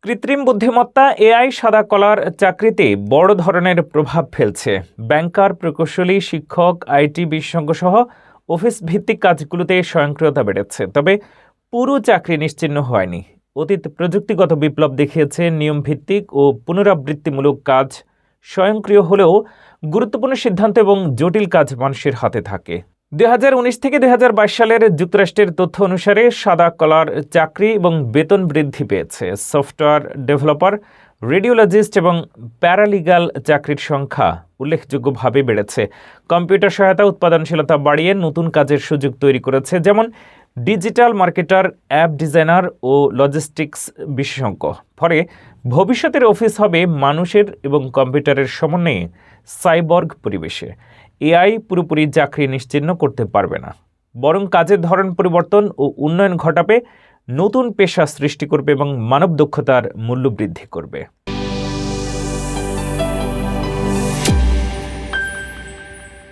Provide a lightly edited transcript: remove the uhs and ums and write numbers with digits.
কৃত্রিম বুদ্ধিমত্তা এআই সাদা কলার চাকরিতে বড় ধরনের প্রভাব ফেলছে। ব্যাংকার, প্রকৌশলী, শিক্ষক, আইটি বিশেষজ্ঞ সহ অফিস ভিত্তিক কাজগুলোতে স্বয়ংক্রিয়তা বেড়েছে। তবে পুরো চাকরি নিশ্চিহ্ন হয়নি। অতীত প্রযুক্তিগত বিপ্লব দেখিয়েছে নিয়ম ভিত্তিক ও পুনরাবৃত্তিমূলক কাজ স্বয়ংক্রিয় হলেও গুরুত্বপূর্ণ সিদ্ধান্ত এবং জটিল কাজ মানুষের হাতে থাকে। 2019 থেকে 2022 সালের যুক্তরাষ্ট্রের তথ্য অনুসারে সাদা কলার চাকরি এবং বেতন বৃদ্ধি পেয়েছে। সফটওয়্যার ডেভেলপার, রেডিওলজিস্ট এবং প্যারালিগাল চাকরির সংখ্যা উল্লেখযোগ্যভাবে বেড়েছে। কম্পিউটার সহায়তা উৎপাদনশীলতা বাড়িয়ে নতুন কাজের সুযোগ তৈরি করেছে, যেমন ডিজিটাল মার্কেটার, অ্যাপ ডিজাইনার ও লজিস্টিক্স বিশেষজ্ঞ। ফলে ভবিষ্যতের অফিস হবে মানুষের এবং কম্পিউটারের সমন্বয়ে সাইবর্গ পরিবেশে। এআই পুরোপুরি চাকরি নিশ্চিহ্ন করতে পারবে না, বরং কাজের ধরন পরিবর্তন ও উন্নয়ন ঘটাবে, নতুন পেশা সৃষ্টি করবে এবং মানব দক্ষতার মূল্য বৃদ্ধি করবে।